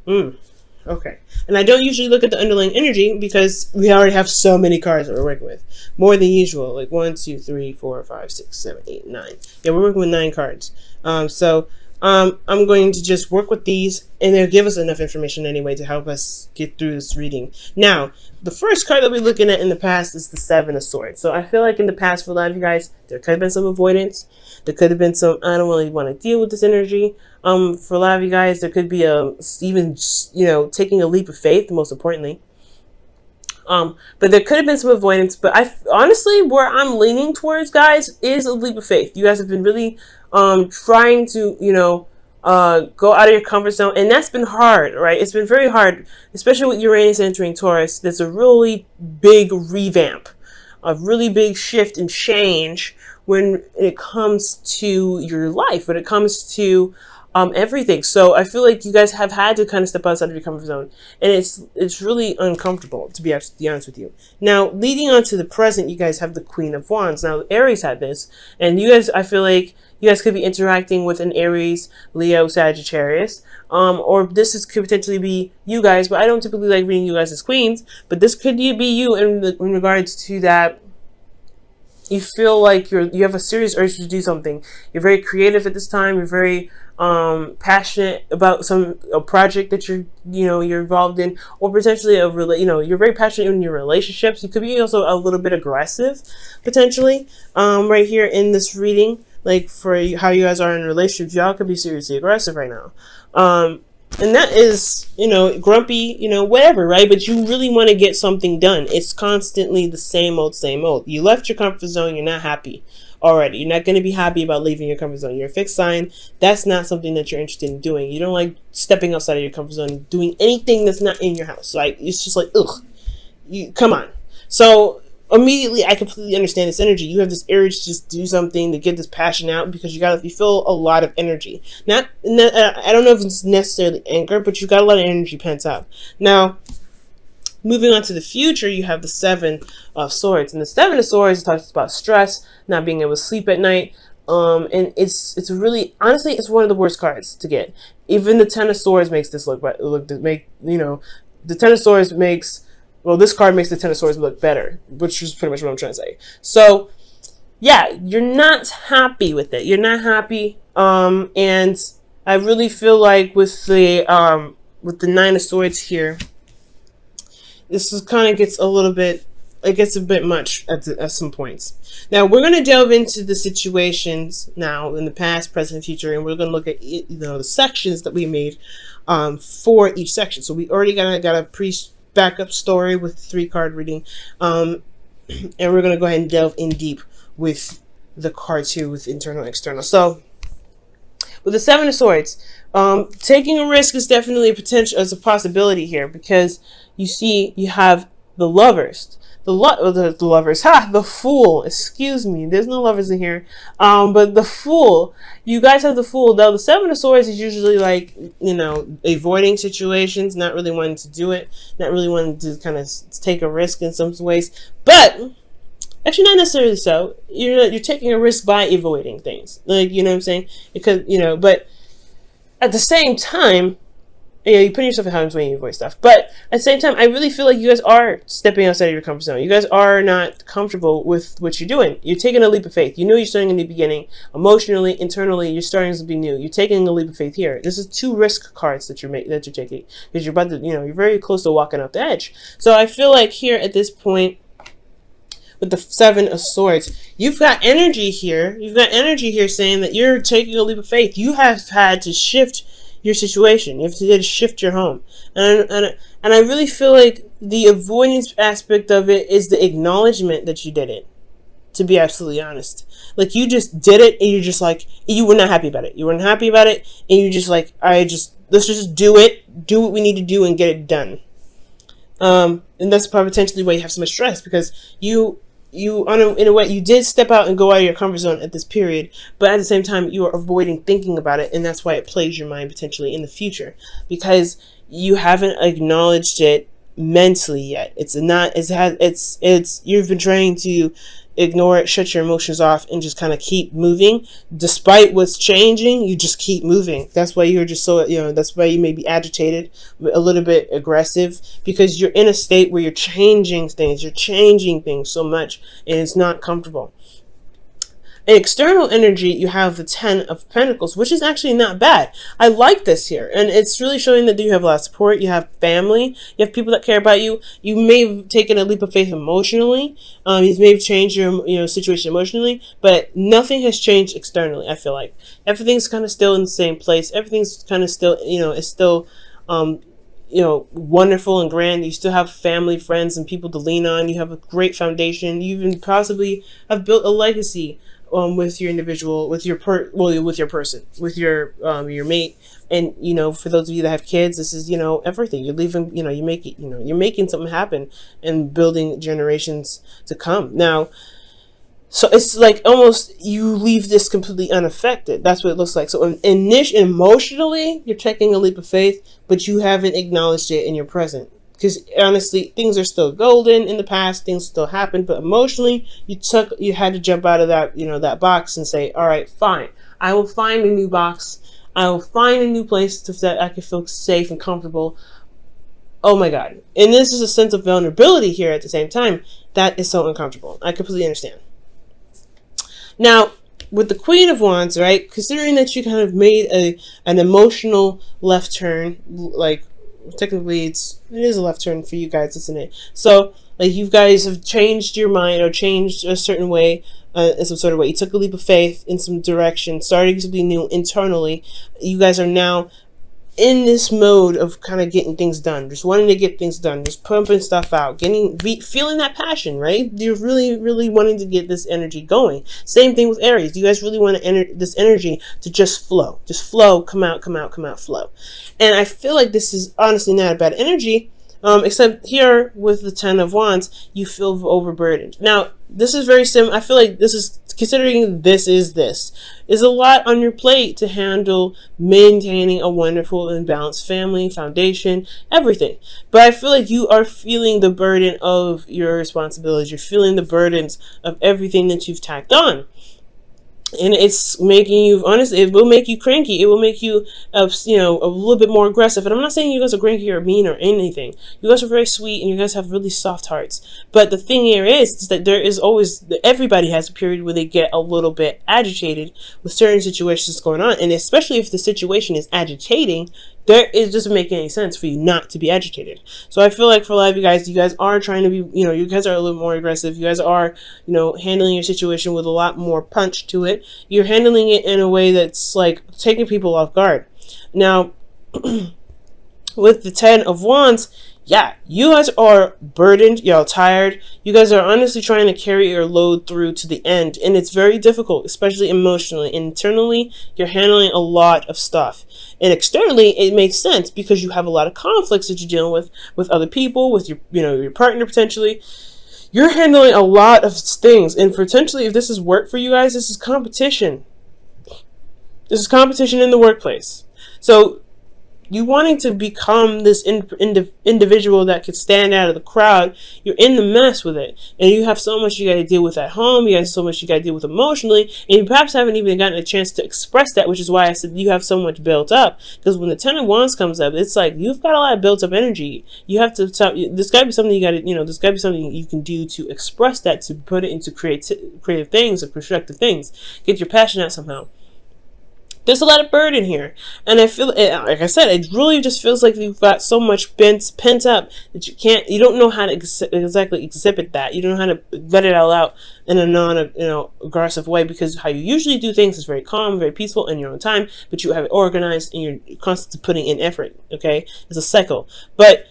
Mm. Okay. And I don't usually look at the underlying energy because we already have so many cards that we're working with. More than usual. Like 1, 2, 3, 4, 5, 6, 7, 8, 9. Yeah, we're working with 9 cards. I'm going to just work with these, and they'll give us enough information anyway to help us get through this reading. Now, the first card that we're looking at in the past is the Seven of Swords. So I feel like in the past for a lot of you guys, there could have been some avoidance. There could have been some, I don't really want to deal with this energy. For a lot of you guys, there could be even, taking a leap of faith, most importantly. But there could have been some avoidance. But honestly, where I'm leaning towards, guys, is a leap of faith. You guys have been really trying to, go out of your comfort zone, and that's been hard, right? It's been very hard, especially with Uranus entering Taurus. There's a really big revamp, a really big shift and change when it comes to your life, when it comes to everything. So I feel like you guys have had to kind of step outside of your comfort zone, and it's really uncomfortable, to be honest with you. Now, leading on to the present, you guys have the Queen of Wands. Now, Aries had this, and you guys, I feel like you guys could be interacting with an Aries, Leo, Sagittarius, or could potentially be you guys, but I don't typically like reading you guys as queens, but this could be you in regards to that. You feel like you have a serious urge to do something. You're very creative at this time. You're very passionate about a project that you're involved in, or potentially you're very passionate in your relationships. You could be also a little bit aggressive, potentially, right here in this reading. Like for how you guys are in relationships, y'all could be seriously aggressive right now. And that is, grumpy, whatever, right? But you really want to get something done. It's constantly the same old, same old. You left your comfort zone. You're not happy already. You're not going to be happy about leaving your comfort zone. You're a fixed sign. That's not something that you're interested in doing. You don't like stepping outside of your comfort zone, doing anything that's not in your house. Like, it's just like, ugh, come on. So immediately, I completely understand this energy. You have this urge to just do something, to get this passion out, because you feel a lot of energy. I don't know if it's necessarily anger, but you got a lot of energy pent up. Now, moving on to the future, you have the Seven of Swords, and the Seven of Swords talks about stress, not being able to sleep at night. And it's really, honestly, it's one of the worst cards to get. Even the Ten of Swords makes this the Ten of Swords makes. Well, this card makes the Ten of Swords look better, which is pretty much what I'm trying to say. So, yeah, you're not happy with it. You're not happy. And I really feel like with the Nine of Swords here, this is kind of gets a bit much at some points. Now, we're going to delve into the situations now in the past, present, and future, and we're going to look at the sections that we made for each section. So we already got a backup story with 3-card reading, and we're going to go ahead and delve in deep with the cards here with internal and external. So with the Seven of Swords, taking a risk is definitely a possibility here, because you have the Lovers, the Fool, excuse me, there's no lovers in here, but the Fool, you guys have the Fool. Now, the Seven of Swords is usually like, avoiding situations, not really wanting to do it, not really wanting to kind of take a risk in some ways, but actually not necessarily so. You're taking a risk by avoiding things, like, you know what I'm saying? Because, but at the same time, you put yourself in harm's way when you avoid stuff. But at the same time, I really feel like you guys are stepping outside of your comfort zone. You guys are not comfortable with what you're doing. You're taking a leap of faith. You're starting a new beginning. Emotionally, internally, you're starting something new. You're taking a leap of faith here. This is 2 risk cards that you're taking, because you're about to, you're very close to walking off the edge. So I feel like here at this point, with the Seven of Swords, you've got energy here. You've got energy here saying that you're taking a leap of faith. You have had to shift your situation. You have to shift your home, and I really feel like the avoidance aspect of it is the acknowledgement that you did it. To be absolutely honest, like, you just did it, and you're just like, you were not happy about it. You weren't happy about it, and you're just like, let's just do it. Do what we need to do and get it done. And that's probably potentially why you have so much stress, because in a way, you did step out and go out of your comfort zone at this period, but at the same time, you are avoiding thinking about it, and that's why it plays your mind potentially in the future, because you haven't acknowledged it mentally yet. You've been trying to ignore it, shut your emotions off, and just kind of keep moving. Despite what's changing, you just keep moving. That's why you're just so, that's why you may be agitated, a little bit aggressive, because you're in a state where you're changing things. You're changing things so much, and it's not comfortable. In external energy, you have the 10 of Pentacles, which is actually not bad. I like this here. And it's really showing that you have a lot of support. You have family. You have people that care about you. You may have taken a leap of faith emotionally. You may have changed your situation emotionally. But nothing has changed externally, I feel like. Everything's kind of still in the same place. Everything's kind of still, is still wonderful and grand. You still have family, friends, and people to lean on. You have a great foundation. You even possibly have built a legacy with your individual, with your person, with your mate. And for those of you that have kids, this is everything. You're leaving, you make it, you're making something happen and building generations to come. Now, so it's like almost you leave this completely unaffected. That's what it looks like. So emotionally, you're taking a leap of faith, but you haven't acknowledged it in your present. Because honestly, things are still golden in the past. Things still happen, but emotionally, you had to jump out of that, that box and say, all right, fine. I will find a new box. I will find a new place that I can feel safe and comfortable. Oh my God. And this is a sense of vulnerability here at the same time. That is so uncomfortable. I completely understand. Now, with the Queen of Wands, right? Considering that you kind of made an emotional left turn, like, technically it is a left turn for you guys, isn't it? So like you guys have changed your mind or changed a certain way, in some sort of way. You took a leap of faith in some direction, starting something new internally. You guys are now in this mode of kind of getting things done, just wanting to get things done, just pumping stuff out, feeling that passion, right? You're really wanting to get this energy going. Same thing with Aries. You guys really want this energy to just flow, come out, flow. And I feel like this is honestly not a bad energy, except here with the 10 of Wands, you feel overburdened. Now, this is very similar. I feel like this is, considering this is a lot on your plate to handle, maintaining a wonderful and balanced family, foundation, everything. But I feel like you are feeling the burden of your responsibilities. You're feeling the burdens of everything that you've tacked on. And it's making you, honestly, it will make you cranky. It will make you, a little bit more aggressive. And I'm not saying you guys are cranky or mean or anything. You guys are very sweet and you guys have really soft hearts. But the thing here is that there is always, everybody has a period where they get a little bit agitated with certain situations going on. And especially if the situation is agitating, it doesn't make any sense for you not to be agitated. So I feel like for a lot of you guys are trying to be, you guys are a little more aggressive. You guys are, handling your situation with a lot more punch to it. You're handling it in a way that's like taking people off guard. Now, with the 10 of Wands, yeah, you guys are burdened, you're tired. You guys are honestly trying to carry your load through to the end, and it's very difficult, especially emotionally. Internally, you're handling a lot of stuff. And externally, it makes sense because you have a lot of conflicts that you're dealing with other people, with your partner potentially. You're handling a lot of things, and potentially, if this is work for you guys, this is competition. This is competition in the workplace. So you wanting to become this individual that could stand out of the crowd, you're in the mess with it. And you have so much you got to deal with at home. You have so much you got to deal with emotionally. And you perhaps haven't even gotten a chance to express that, which is why I said you have so much built up. Because when the 10 of Wands comes up, it's like you've got a lot of built up energy. You have to, there's got to be something you got to, there's got to be something you can do to express that, to put it into creative things or constructive things. Get your passion out somehow. There's a lot of burden here. And I feel, like I said, it really just feels like you've got so much pent up that you don't know how to exactly exhibit that. You don't know how to let it all out in a aggressive way, because how you usually do things is very calm, very peaceful in your own time, but you have it organized and you're constantly putting in effort, okay? It's a cycle. But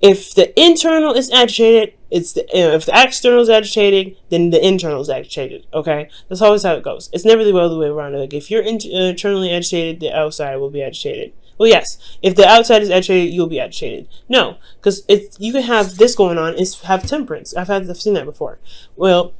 if the internal is agitated, if the external is agitated, then the internal is agitated. Okay, that's always how it goes. It's never the other way around. Like if you're internally agitated, the outside will be agitated. Well, yes, if the outside is agitated, you'll be agitated. No, because you can have this going on and have temperance. I've seen that before. Well,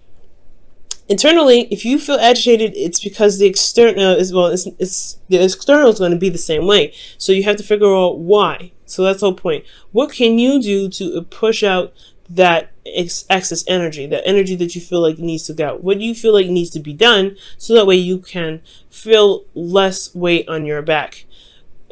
internally, if you feel agitated, it's because the external the external is going to be the same way. So you have to figure out why. So that's the whole point. What can you do to push out that excess energy, that energy that you feel like needs to go. What do you feel like needs to be done so that way you can feel less weight on your back?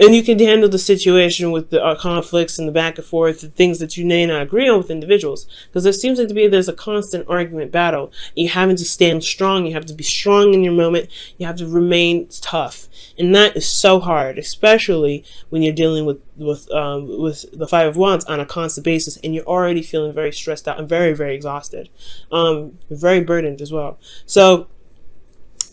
And you can handle the situation with the conflicts and the back and forth, the things that you may not agree on with individuals. Because there seems like there's a constant argument battle. You having to stand strong. You have to be strong in your moment. You have to remain tough. And that is so hard, especially when you're dealing with the Five of Wands on a constant basis, and you're already feeling very stressed out and very, very exhausted, very burdened as well. So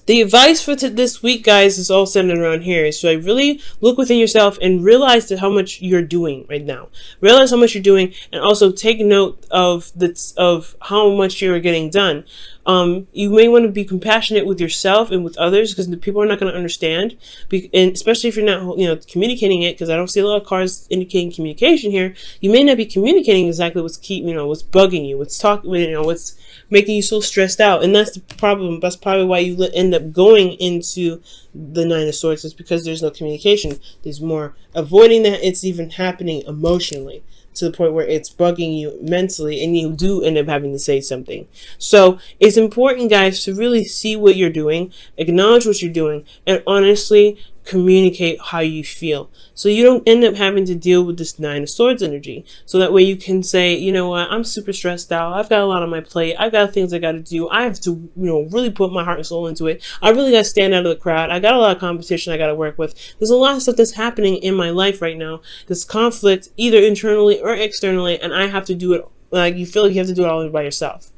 the advice for this week, guys, is all centered around here. So really look within yourself and realize how much you're doing right now. Realize how much you're doing, and also take note of how much you're getting done. You may want to be compassionate with yourself and with others, because the people are not going to understand, and especially if you're not, communicating it. Because I don't see a lot of cards indicating communication here. You may not be communicating exactly what's what's bugging you, what's making you so stressed out, and that's the problem. That's probably why you end up going into the Nine of Swords, is because there's no communication. There's more avoiding that it's even happening emotionally, to the point where it's bugging you mentally, and you do end up having to say something. So it's important, guys, to really see what you're doing, acknowledge what you're doing, and honestly communicate how you feel, so you don't end up having to deal with this Nine of Swords energy. So that way you can say, you know what, I'm super stressed out. I've got a lot on my plate. I've got things I got to do. I have to, really put my heart and soul into it. I really got to stand out of the crowd. I got a lot of competition I got to work with. There's a lot of stuff that's happening in my life right now. This conflict, either internally or externally, and I have to do it. Like, you feel like you have to do it all by yourself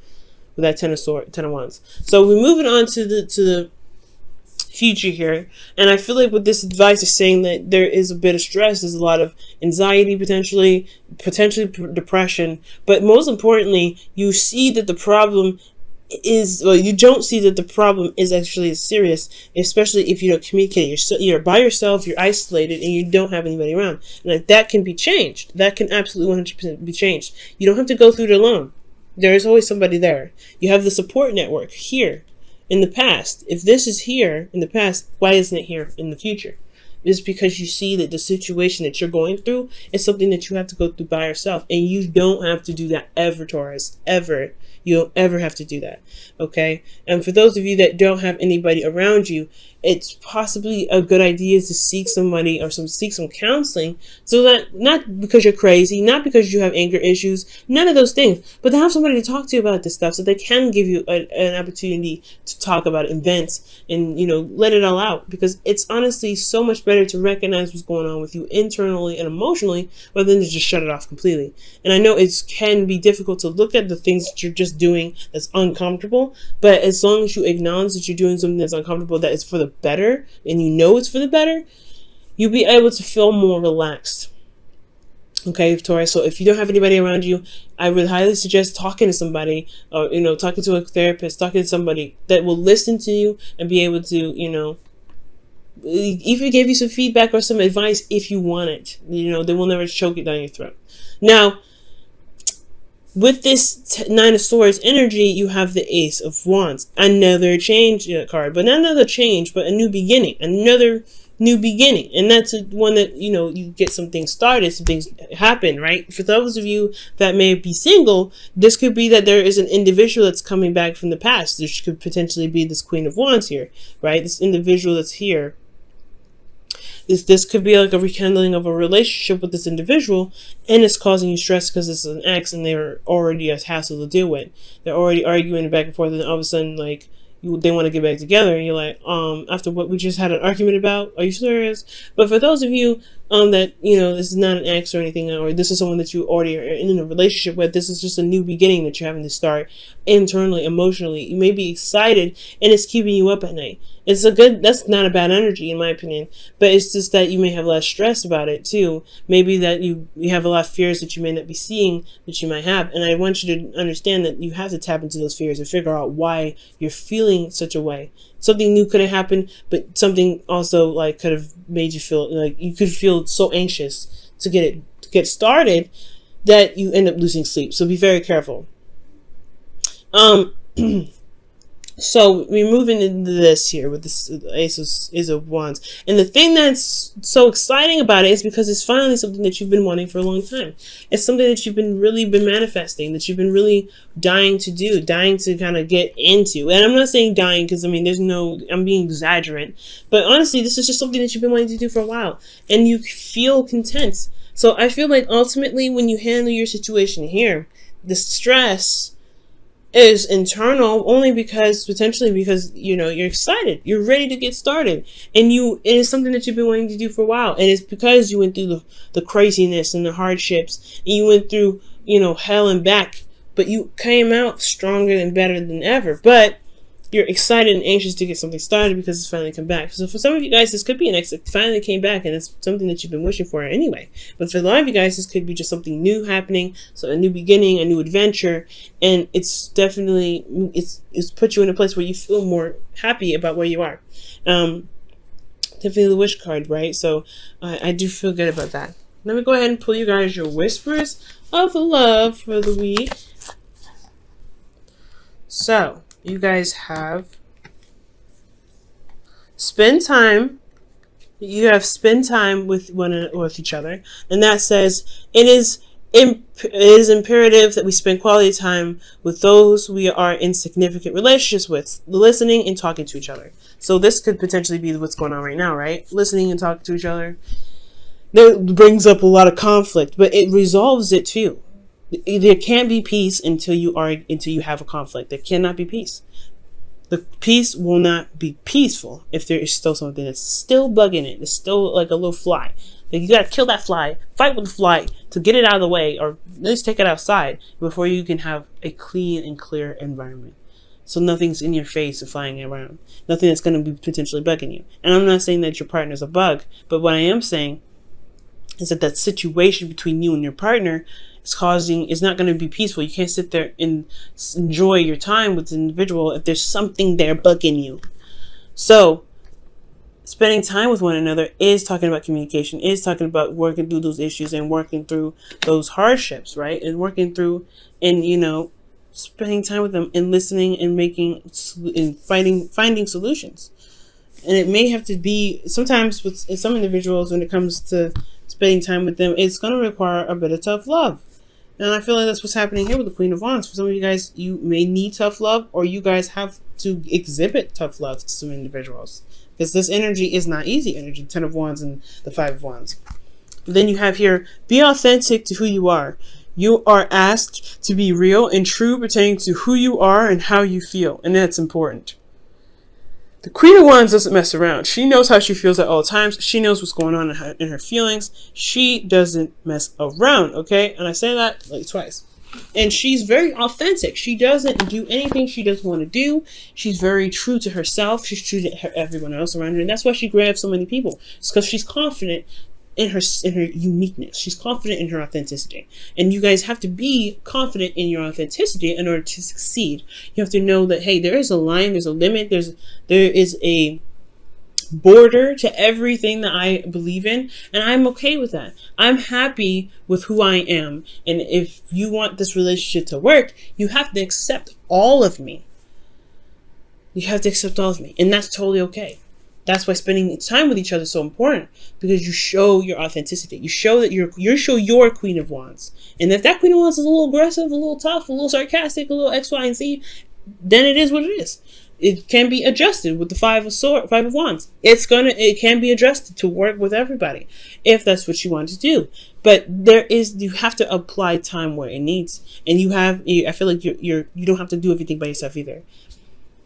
with that Ten of Wands. So we're moving on to the future here, and I feel like with this advice is saying that there is a bit of stress, there's a lot of anxiety, potentially depression, but most importantly, you see that the problem is, well, you don't see that the problem is actually serious, especially if you don't communicate. You're by yourself, you're isolated, and you don't have anybody around, and that can be changed. That can absolutely 100% be changed. You don't have to go through it alone. There is always somebody there. You have the support network here. In the past, if this is here in the past, why isn't it here in the future? It's because you see that the situation that you're going through is something that you have to go through by yourself, and you don't have to do that ever, Taurus, ever. You don't ever have to do that, okay? And for those of you that don't have anybody around you, it's possibly a good idea to seek somebody or seek some counseling, so that, not because you're crazy, not because you have anger issues, none of those things, but to have somebody to talk to about this stuff, so they can give you an opportunity to talk about it and vent and, let it all out. Because it's honestly so much better to recognize what's going on with you internally and emotionally, rather than to just shut it off completely. And I know it can be difficult to look at the things that you're just doing that's uncomfortable, but as long as you acknowledge that you're doing something that's uncomfortable, that is for the better, and it's for the better, you'll be able to feel more relaxed. Okay, Taurus. So if you don't have anybody around you, I would highly suggest talking to somebody, or talking to a therapist, talking to somebody that will listen to you and be able to, even give you some feedback or some advice if you want it. They will never choke it down your throat. Now, with this Nine of Swords energy, you have the Ace of Wands. Another change card, but not another change, but a new beginning. Another new beginning. And that's one that, you get some things started, some things happen, right? For those of you that may be single, this could be that there is an individual that's coming back from the past. This could potentially be this Queen of Wands here, right? This individual that's here. This could be like a rekindling of a relationship with this individual, and it's causing you stress because it's an ex and they're already a hassle to deal with. They're already arguing back and forth, and all of a sudden, like, they want to get back together, and you're like, after what we just had an argument about, are you serious? But for those of you that, this is not an ex or anything, or this is someone that you already are in a relationship with, this is just a new beginning that you're having to start internally, emotionally. You may be excited, and it's keeping you up at night. That's not a bad energy in my opinion, but it's just that you may have less stress about it too. Maybe that you have a lot of fears that you may not be seeing that you might have. And I want you to understand that you have to tap into those fears and figure out why you're feeling such a way. Something new could have happened, but something also could have made you feel like you could feel so anxious to get started that you end up losing sleep. So be very careful. So we're moving into this here with this Ace of Wands. And the thing that's so exciting about it is because it's finally something that you've been wanting for a long time. It's something that you've been manifesting, that you've been really dying to do, dying to kind of get into. And I'm not saying dying because, I mean, I'm being exaggerant. But honestly, this is just something that you've been wanting to do for a while. And you feel content. So I feel like ultimately when you handle your situation here, the stress is internal only potentially because you're excited, you're ready to get started, and it is something that you've been wanting to do for a while, and it's because you went through the craziness and the hardships, and you went through hell and back, but you came out stronger and better than ever. But you're excited and anxious to get something started because it's finally come back. So for some of you guys, this could be it finally came back, and it's something that you've been wishing for anyway. But for a lot of you guys, this could be just something new happening, so a new beginning, a new adventure, and it's definitely it's put you in a place where you feel more happy about where you are. Definitely the wish card, right? So I do feel good about that. Let me go ahead and pull you guys your whispers of love for the week. So you guys have spend time with each other, and that says it is imperative that we spend quality time with those we are in significant relationships with, listening and talking to each other. So this could potentially be what's going on right now, right? Listening and talking to each other. That brings up a lot of conflict, but it resolves it too. There can't be peace until you have a conflict. There cannot be peace. The peace will not be peaceful if there is still something that's still bugging it. It's still like a little fly. Like you gotta kill that fly, fight with the fly to get it out of the way, or at least take it outside before you can have a clean and clear environment. So nothing's in your face or flying around. Nothing that's gonna be potentially bugging you. And I'm not saying that your partner's a bug, but what I am saying is that situation between you and your partner is not going to be peaceful. You can't sit there and enjoy your time with the individual if there's something there bugging you. So spending time with one another is talking about communication, is talking about working through those issues and working through those hardships, right? And working through and spending time with them and listening and finding solutions. And it may have to be sometimes with some individuals, when it comes to spending time with them, it's going to require a bit of tough love. And I feel like that's what's happening here with the Queen of Wands. For some of you guys, you may need tough love, or you guys have to exhibit tough love to some individuals. Because this energy is not easy energy, 10 of Wands and the 5 of Wands. Then you have here, be authentic to who you are. You are asked to be real and true pertaining to who you are and how you feel. And that's important. The Queen of Wands doesn't mess around. She knows how she feels at all times. She knows what's going on in her feelings. She doesn't mess around, okay? And I say that like twice. And she's very authentic. She doesn't do anything she doesn't want to do. She's very true to herself. She's true to everyone else around her. And that's why she grabs so many people. It's because she's confident in her uniqueness. She's confident in her authenticity. And you guys have to be confident in your authenticity in order to succeed. You have to know that, hey, there is a line, there's a limit, there is a border to everything that I believe in, and I'm okay with that. I'm happy with who I am. And if you want this relationship to work, you have to accept all of me. You have to accept all of me, and that's totally okay. That's why spending time with each other is so important, because you show your authenticity. You show that you show your Queen of Wands. And if that Queen of Wands is a little aggressive, a little tough, a little sarcastic, a little X, Y, and Z, then it is what it is. It can be adjusted with the 5 of Wands. It can be adjusted to work with everybody if that's what you want to do. But you have to apply time where it needs, and I feel like you don't have to do everything by yourself either.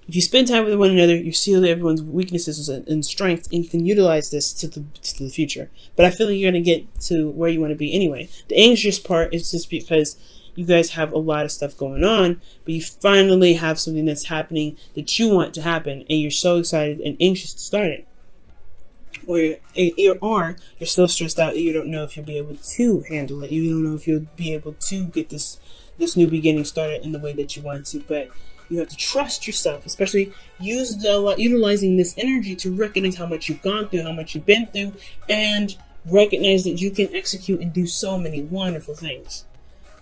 If you spend time with one another, you see everyone's weaknesses and strengths, and you can utilize this to the future. But I feel like you're going to get to where you want to be anyway. The anxious part is just because you guys have a lot of stuff going on, but you finally have something that's happening that you want to happen, and you're so excited and anxious to start it. Or you're so stressed out that you don't know if you'll be able to handle it. You don't know if you'll be able to get this new beginning started in the way that you want to, but you have to trust yourself, especially utilizing this energy to recognize how much you've gone through, how much you've been through, and recognize that you can execute and do so many wonderful things.